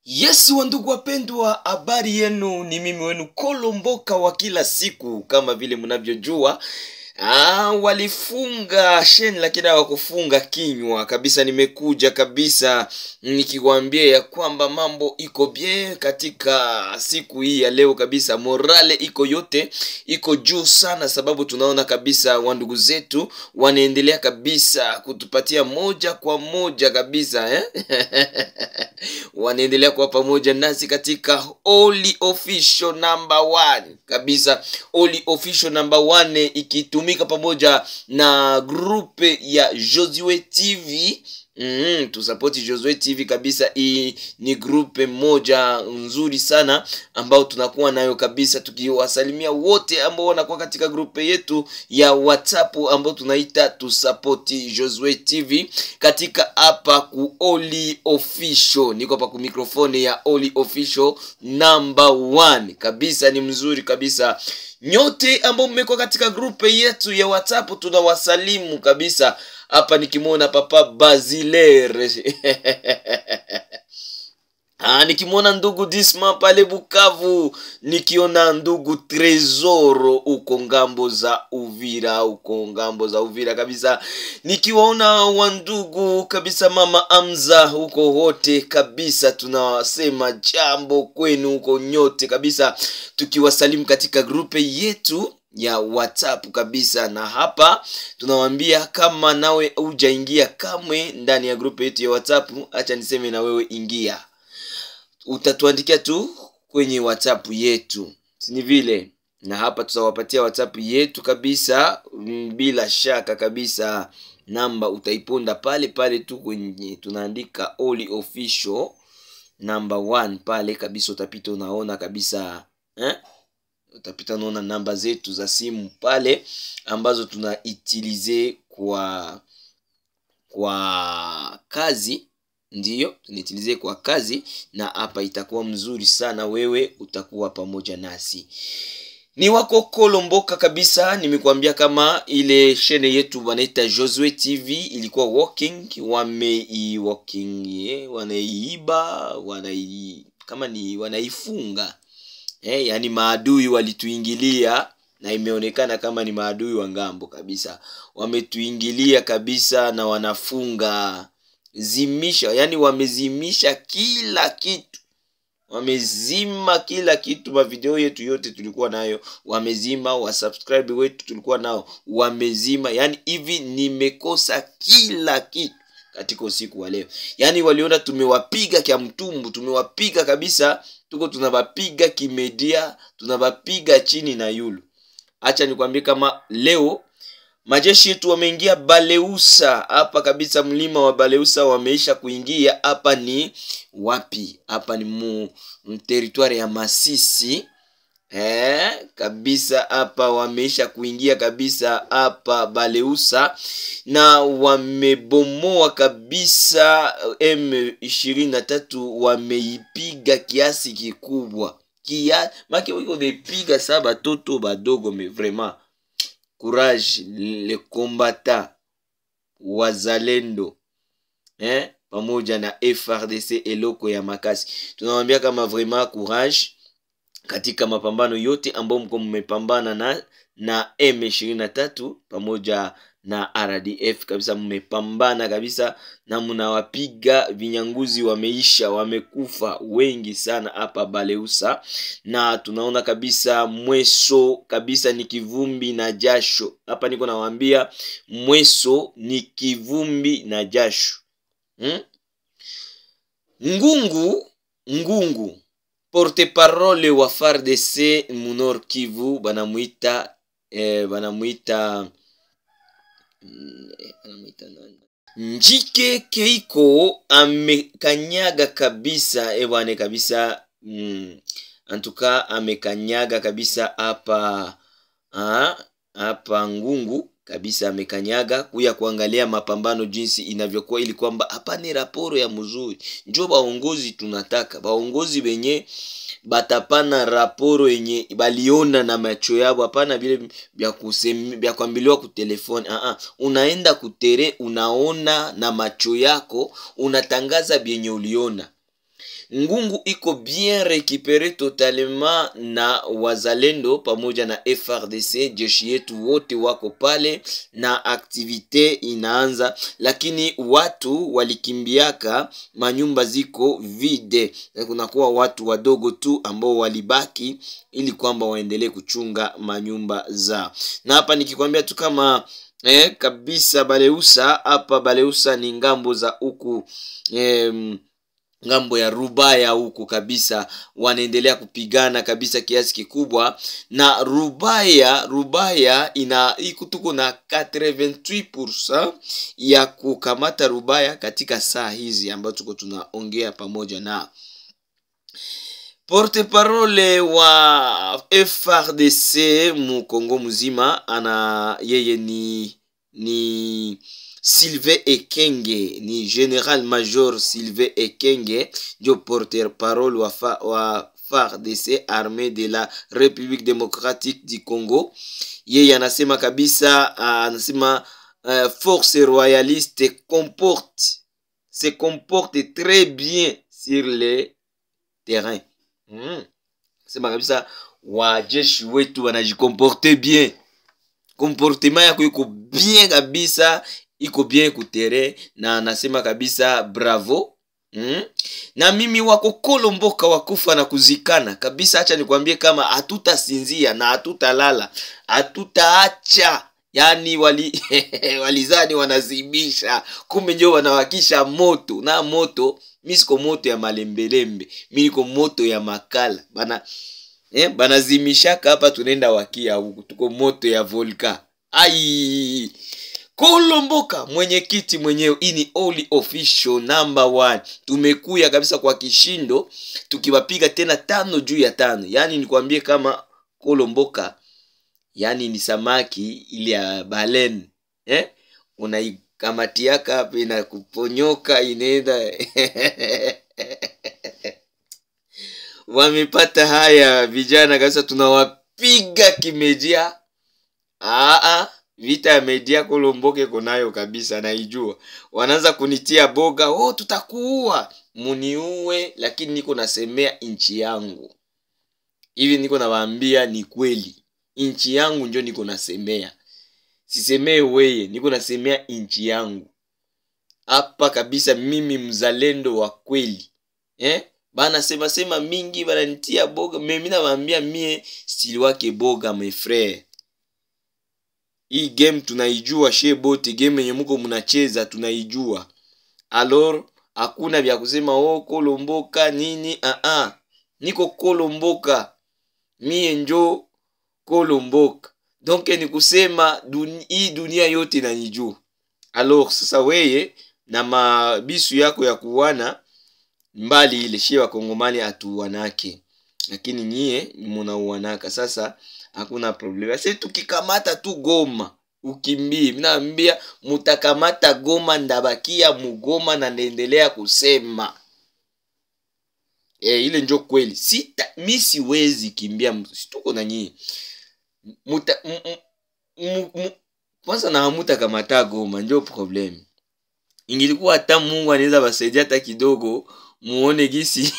Yes, wandugu wapendwa, habari yenu? Ni mimi wenu Kolomboka wa kila siku. Kama vile mnavyojua, walifunga sheni lakini hawakufunga kinywa kabisa. Nimekuja kabisa nikiwaambia ya kwamba mambo iko bien katika siku hii ya leo kabisa. Morale iko yote iko juu sana, sababu tunaona kabisa wandugu zetu wanaendelea kabisa kutupatia moja kwa moja kabisa wanaendelea kwa pamoja nasi katika Only Official number 1 kabisa. Only Official number 1 ikitumika pamoja na grupe ya Josue TV. Tusapoti Josue TV kabisa. Hii ni grupe moja nzuri sana ambao tunakuwa nayo kabisa, tukiwasalimia wote ambao wanakuwa katika grupe yetu ya WhatsApp ambao tunaita tusapoti Josue TV katika hapa ku Only Official. Niko hapa ku mikrofoni ya Only Official number 1 kabisa. Ni mzuri kabisa. Nyote ambao mmekuwa katika grupe yetu ya WhatsApp tunawasalimu kabisa. Hapa nikimwona Papa Baziler nikimwona ndugu Disma pale Bukavu, nikiona ndugu Trezoro uko ngambo za Uvira kabisa, nikiwaona wandugu kabisa mama Amza huko wote kabisa, tunawasema jambo kwenu huko nyote kabisa, tukiwasalimu katika grupe yetu ya WhatsApp kabisa. Na hapa tunawaambia kama nawe hujaingia kamwe ndani ya grupe yetu ya WhatsApp, acha niseme na wewe ingia. Utatuandikia tu kwenye WhatsApp yetu, si vile? Na hapa tutawapatia WhatsApp yetu kabisa bila shaka kabisa. Namba utaiponda pale tu kwenye tunaandika Only Official number 1 pale kabisa, utapita unaona kabisa utapita unaona namba zetu za simu pale ambazo tunaitilize kwa kazi. Ndiyo, tunitilize kwa kazi, na hapa itakuwa mzuri sana, wewe utakuwa pamoja nasi. Ni wako Kolomboka kabisa. Nimekuambia kama ile shene yetu wanaita Josue TV ilikuwa wanaifunga. Yani maadui walituingilia, na imeonekana kama ni maadui wa ngambo kabisa. Wametuingilia kabisa na wanafunga zimisha, yani wamezimisha kila kitu. Wamezima kila kitu, ma video yetu yote tulikuwa nayo wamezima, wa subscribe wetu tulikuwa nao wamezima. Yani hivi nimekosa kila kitu katika usiku wa leo. Yani waliona tumewapiga kia mtumbu, tumewapiga kabisa, tuko tunawapiga kimedia, tunawapiga chini na yulu. Acha nikwambie kama leo majeshi yetu wameingia Baleusa hapa kabisa, mlima wa Baleusa wameisha kuingia. Hapa ni wapi? Hapa ni territoire ya Masisi kabisa. Hapa wameisha kuingia kabisa hapa Baleusa, na wamebomoa kabisa. M23 wameipiga kiasi kikubwa, maki wiko bepiga saba toto badogo, mais vraiment courage les combattants wazalendo pamoja na FRDC eloko ya makasi. Tunawaambia kama vraiment courage katika mapambano yote ambao mko mmepambana na M23 pamoja na RDF kabisa, mmepambana kabisa na mnawapiga vinyanguzi. Wameisha, wamekufa wengi sana hapa Baleusa, na tunaona kabisa Mweso kabisa ni kivumbi na jasho. Hapa niko nawaambia Mweso ni kivumbi na jasho. Ngungu porte parole wa FARDC Munor Kivu banamuita Njike Keiko amekanyaga kabisa ewane kabisa. Antuka amekanyaga kabisa hapa Ngungu kabisa, amekanyaga kuya kuangalia mapambano jinsi inavyokuwa, ili kwamba hapa ni raporo ya mzuri. Njoo baongozi tunataka, baongozi benye batapana raporo yenye baliona na macho yao, hapana vile vya kuambiliwa ku telefoni. Unaenda kutere, unaona na macho yako, unatangaza bienye uliona. Ngungu iko bien récupéré totalement na wazalendo pamoja na FRDC. Jeshi yetu wote wako pale na aktivite inaanza, lakini watu walikimbiaka, manyumba ziko vide, kunakuwa watu wadogo tu ambao walibaki ili kwamba waendelee kuchunga manyumba za. Na hapa nikikwambia tu kama kabisa Baleusa, hapa Baleusa ni ngambo za huku ngambo ya Rubaya huku kabisa wanaendelea kupigana kabisa kiasi kikubwa. Na Rubaya tuko na 88% ya kukamata Rubaya katika saa hizi ambazo tuko tunaongea pamoja na porte parole wa FRDC mu Kongo mzima. Yeye ni Sylvain Ekenge, ni General Major Sylvain Ekenge, ndio porte parole wa FARDC, Armée de la République démocratique du Congo. Yeye anasema kabisa, anasema force royaliste se comporte très bien sur le terrain. Sema kabisa wajeshi wetu wanajikomporte bien, comportement yako iko bien kabisa, iko bien kutere. Na anasema kabisa bravo. Na mimi wako Kolomboka wakufa na kuzikana kabisa. Acha nikwambie kama hatutasinzia na hatutalala, hatutaacha. Yani walizani wanazibisha, kumbe ndio wanawakisha moto. Na moto, mimi siko moto ya malembelembe, mimi niko moto ya makala bana zimishaka hapa, tunaenda wakia huku, tuko moto ya volka. Ai Kolomboka mwenyekiti mwenyewe, ini only official number 1. Tumekuya kabisa kwa kishindo, tukiwapiga tena 5 juu ya 5. Yani nikwambie kama Kolomboka yani ni samaki ile ya baleine, unaikamatiaka hapa na kuponyoka inaenda. Wamepata haya vijana kabisa, tunawapiga kimedia. Vita ya media Kolomboka konayo kabisa, naijua. Wanaanza kunitia boga, tutakuua. Muniue, lakini niko nasemea inchi yangu. Hivi niko nawaambia ni kweli. Inchi yangu ndio niko nasemea. Sisemee weye, niko nasemea inchi yangu. Hapa kabisa mimi mzalendo wa kweli. Bana sema mingi, bana nitia boga. Mimi nawaambia mie stili wake boga my frère. Hii game tunaijua shebote, game yenye mko mnacheza tunaijua. Alors hakuna vya kusema Kolomboka nini. Niko Kolomboka. Mie njo Kolomboka. Donc ni kusema hii dunia yote inanijua. Alors sasa weye na mabisu yako ya kuwana mbali ile shewa Kongomani atuwanake, lakini nyie mnauanaka. Sasa hakuna problem. Sasa tukikamata tu Goma ukimbie, mimi naambia mutakamata Goma, ndabakia mugoma na naendelea kusema ile njo kweli. Mimi siwezi kimbia, situko na nyie. Kwanza na mutakamata Goma njo problem. Ingilikuwa hata Mungu anaweza basaidia hata kidogo muone gisi.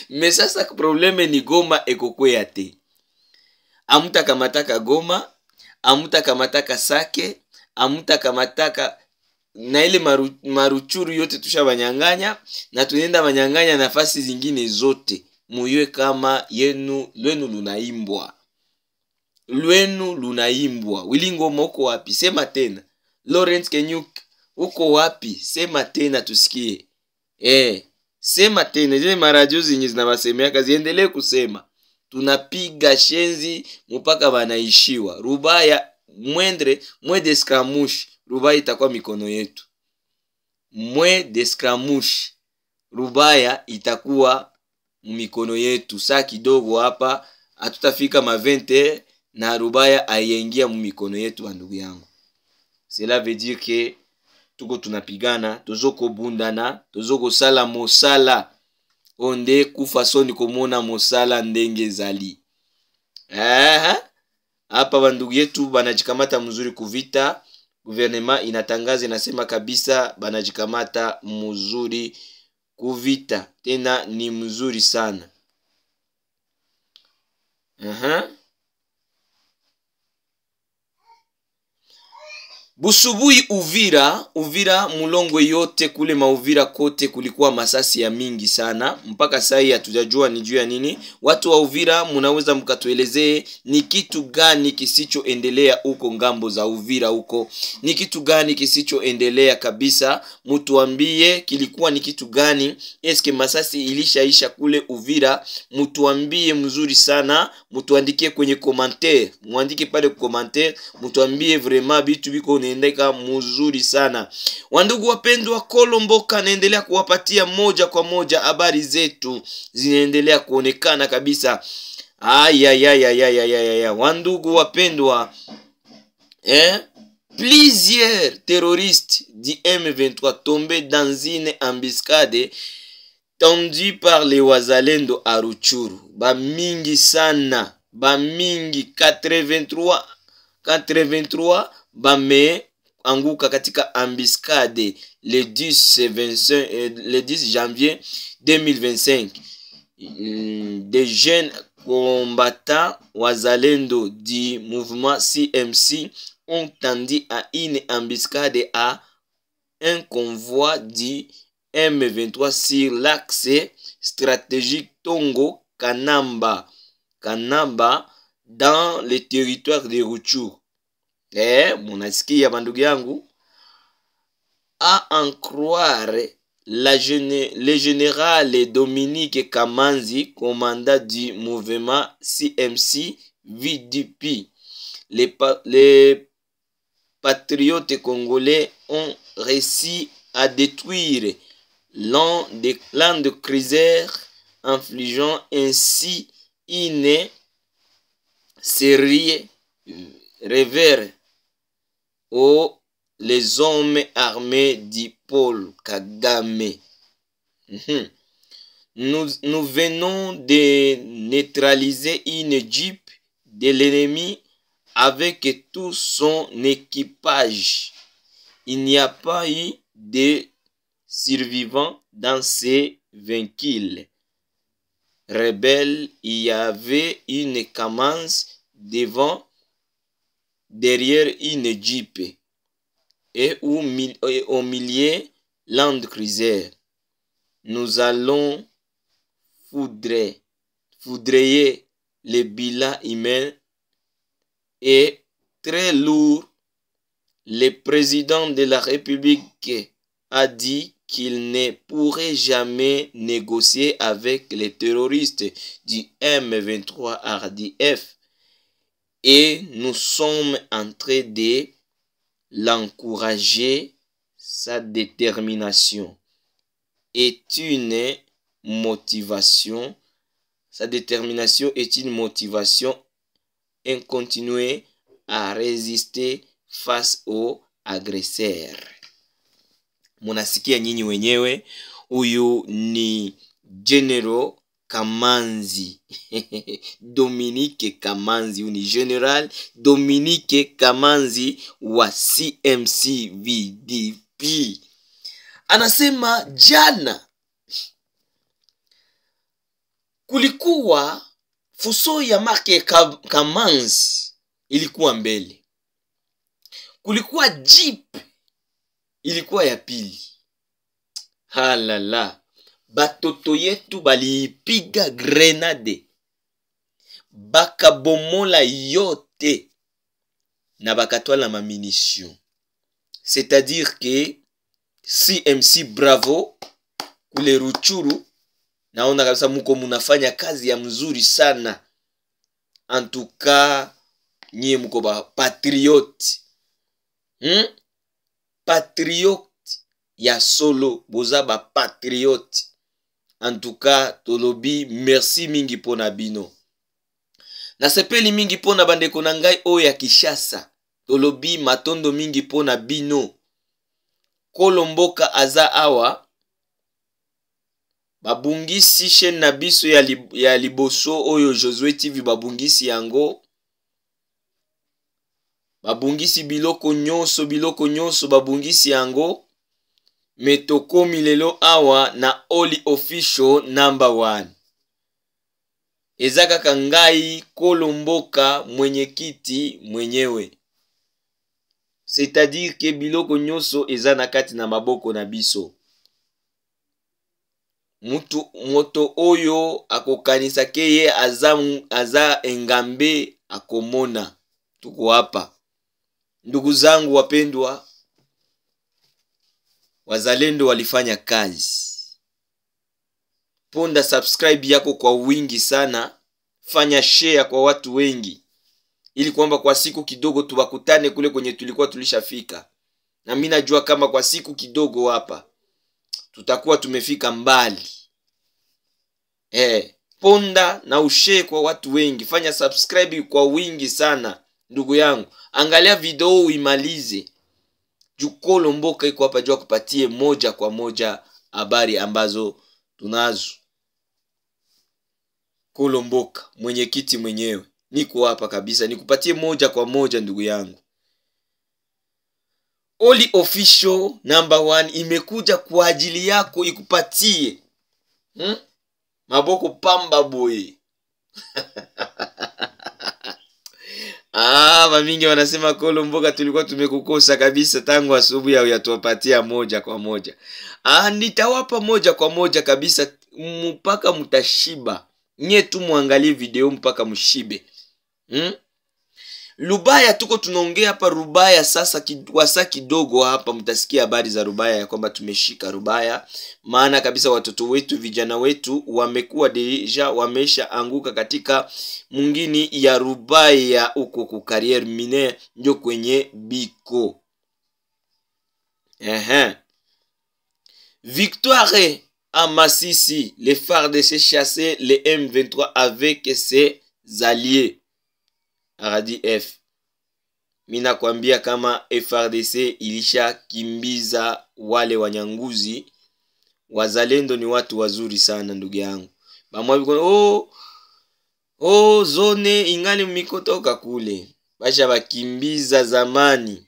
Mais sasa probleme ni Goma ekokwea te. Amutakamataka Goma, amutakamataka Sake, amutakamataka na ile maruchuru yote tushabanyanganya, na tunaenda banyanganya nafasi zingine zote. Muywe kama lwenu lunaimbwa. Lwenu lunaimbwa. Wilingoma uko wapi? Sema tena. Lawrence Kenyuk uko wapi? Sema tena tusikie. Sema tena. Zile maradio zenye zinawasemea kazi endelee kusema. Tunapiga shenzi mpaka wanaishiwa. Rubaya mwe deskramush. Rubaya itakuwa mikono yetu. Mwe deskramush. Rubaya itakuwa mikono yetu. Saa kidogo hapa hatutafika ma 20 na Rubaya aiingia mikono yetu ndugu yangu. Cela veut dire que tuko tunapigana, tozoko bundana, tozoko sala mosala. Onde kufasoni komona mosala ndenge zali. Hapa bandugu yetu banajikamata mzuri kuvita. Gouvernement inatangaza inasema kabisa banajikamata mzuri kuvita, tena ni mzuri sana. Busubui Uvira Mulongwe yote kule mauvira kote kulikuwa masasi ya mingi sana. Mpaka sai hatujajua ni juu ya nini. Watu wa Uvira munaweza mkatuelezee ni kitu gani kisichoendelea huko ngambo za Uvira huko? Ni kitu gani kisichoendelea kabisa? Mutuambie kilikuwa ni kitu gani? Eske masasi ilishaisha kule Uvira? Mutuambie mzuri sana. Mutuandikie kwenye commentaire. Muandike pale kwa commentaire. Mutuambie vraiment bitu biko naendeka mzuri sana. Wandugu wapendwa, Kolomboka naendelea kuwapatia moja kwa moja habari zetu zinaendelea kuonekana kabisa. Wandugu wapendwa, plusieurs terroristes du M23 tombés dans une embuscade tendue par les wazalendo à Rutshuru. Ba mingi sana, ba mingi 83 bame anguka katika embuscade le 10 janvier 2025. Des jeunes combattants wazalendo du mouvement CMC ont tendu à une embuscade à un convoi du M23 sur l'axe stratégique Tongo-Kanamba dans le territoire de Rutshuru. Munasikia bandugu yangu, à en croire le général Dominique Kamanzi, commandant du mouvement CMC VDP. Les patriotes congolais ont réussi à détruire l'un de cruisers, infligeant ainsi une série revers les hommes armés du Paul Kagame. Nous venons de neutraliser une jeep de l'ennemi avec tout son équipage. Il n'y a pas eu de survivants dans ces véhicules rebelles. Il y avait une Kamans derrière une jeep et au milieu Land Cruiser. Nous allons foudroyer le bilan humain est très lourd. Le président de la République a dit qu'il ne pourrait jamais négocier avec les terroristes du M23 RDF et nous sommes en train de l'encourager. Sa détermination est une motivation. Sa détermination est une motivation et continuer à résister face aux agresseurs. Munasikia nyinyi wenyewe, huyu ni General Kamanzi. Dominique Kamanzi, huyu ni General Dominique Kamanzi wa CMC VDP. Anasema jana kulikuwa fuso ya marke Kamanzi ilikuwa mbele. Kulikuwa jeep ilikuwa ya pili. Halala. Batoto yetu balipiga grenade. Bakabomola yote. Na bakatwala ma munitions. C'est-à-dire que CMC bravo kule Rutshuru. Naona kabisa muko munafanya kazi ya mzuri sana. En tout cas, nyie muko ba patriote. Patriote ya solo, boza ba patriote. En tout cas, tolobi merci mingi pona bino. Na sepeli mingi pona bandeko na ngai o ya Kishasa. Tolobi matondo mingi pona bino. Kolomboka aza awa. Babungisi chaîne na biso ya liboso oyo Josué TV babungisi yango. Babungisi biloko nyonso babungisi yango. metokomi lelo awa na Oli Official #1. Eza kaka ngai Kolomboka mwenyekiti mwenyewe. C'est-à-dire que biloko nyonso eza na kati na maboko na biso. Moto oyo akokanisa ke ye aza engambe akomona. Tuko hapa. Ndugu zangu wapendwa, wazalendo walifanya kazi. Ponda subscribe yako kwa wingi sana. Fanya share kwa watu wengi, ili kwamba kwa siku kidogo tuwakutane kule kwenye tulikuwa tulishafika. Na mimi najua kama kwa siku kidogo hapa tutakuwa tumefika mbali. Ponda na ushare kwa watu wengi. Fanya subscribe kwa wingi sana ndugu yangu. Angalia video uimalize. Kolomboka iko hapa jua kupatie moja kwa moja habari ambazo tunazo. Kolomboka mwenyekiti mwenyewe, niko hapa kabisa nikupatie moja kwa moja ndugu yangu. Oli Official #1 imekuja kwa ajili yako ikupatie maboko pamba boy. Mamingi wanasema Kolomboka tulikuwa tumekukosa kabisa tangu asubuhi au yatuwapatia moja kwa moja. Nitawapa moja kwa moja kabisa mpaka mtashiba. Nye tu muangalie video mpaka mshibe. Rubaya tuko tunaongea hapa Rubaya sasa wasa kidogo hapa mtasikia habari za Rubaya ya kwamba tumeshika Rubaya. Maana kabisa watoto wetu, vijana wetu wamekuwa deja wamesha anguka katika mungini ya Rubaya huko ku Carrière Mine ndio kwenye biko. Victoire à Masisi, les FARDC chassaient les M23 avec ses alliés. Aradi F. Mina kwambia kama FARDC ilisha kimbiza wale wanyanguzi. Wazalendo ni watu wazuri sana ndugu yangu. Bamwa zone ingali mikotoka kule. Basha bakimbiza zamani.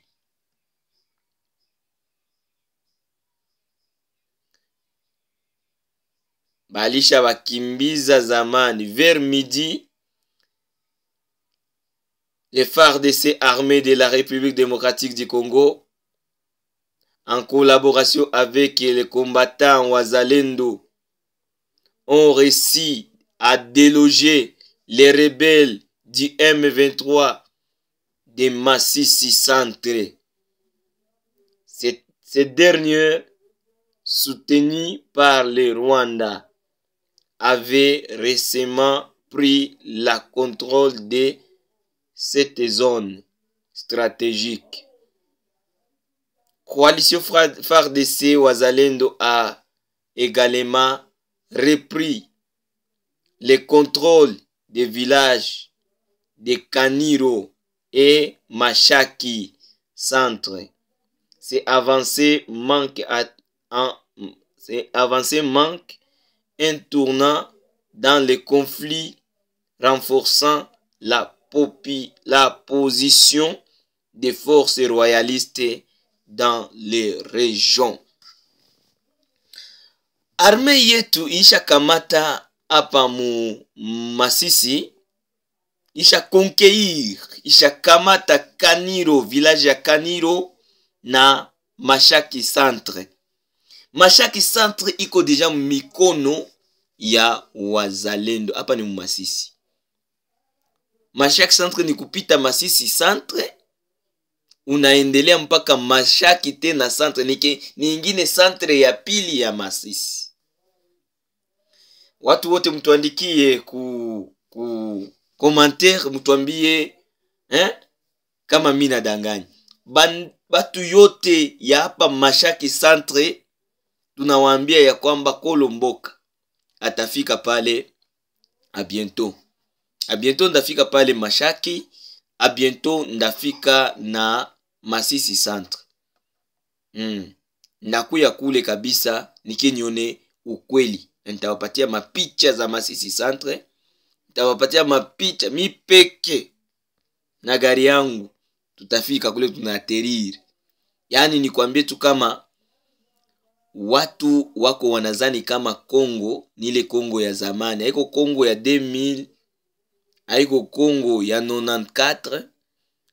Balisha bakimbiza zamani. Vers midi, les FARDC armés de la République démocratique du Congo, en collaboration avec les combattants Wazalendo, ont réussi à déloger les rebelles du M23 de Masisi Centre. Ces derniers, soutenus par le Rwanda, avaient récemment pris la contrôle de cette zone stratégique. Coalition FARDC Wazalendo a également repris le contrôle des villages de Kaniro et Mashaki Centre. Ces avancées manquent un tournant dans le conflit, renforçant la position des forces royalistes dans les régions. Armée yetu isha kamata hapa Masisi, isha conquérir, isha kamata Kaniro, village ya Kaniro na Mashaki Centre. Mashaki Centre iko deja mikono ya Wazalendo. Hapa ni Masisi. Mashaki Centre ni kupita Masisi Centre, unaendelea mpaka Mashaki tena Centre, ni ingine Centre ya pili ya Masisi. Watu wote mtuandikie ku commentaire, mtuambie kama mimi nadanganya. Batu yote ya hapa Mashaki Centre tunawaambia ya kwamba Kolomboka atafika pale a bientôt. A bientôt ndafika pale Mashaki, a bientôt ndafika na Masisi Centre. Nakuya kule kabisa nikinione ukweli. Nitawapatia mapicha za Masisi Centre. Nitawapatia mapicha mipeke na gari yangu. Tutafika kule tunateriri. Yani nikwambie tu kama watu wako wanazani kama Kongo ni ile Kongo ya zamani. Haiko Kongo ya 2000, haiko Kongo ya 94,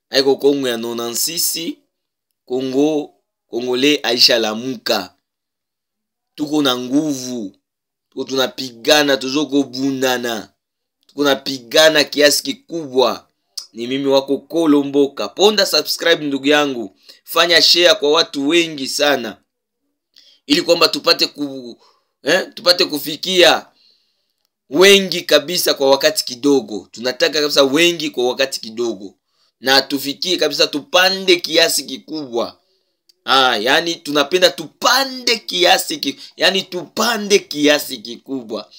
haiko Kongo ya 96. Kongole aisha lamuka. Tuko na nguvu. Tuko tunapigana, tuzoko bunana. Tuko napigana kiasi kikubwa. Ni mimi wako Kolomboka. Ponda subscribe ndugu yangu. Fanya share kwa watu wengi sana. Ili kwamba tupate kufikia wengi kabisa kwa wakati kidogo. Tunataka kabisa wengi kwa wakati kidogo. Na tufikie kabisa tupande kiasi kikubwa. Yani tunapenda tupande kiasi kikubwa.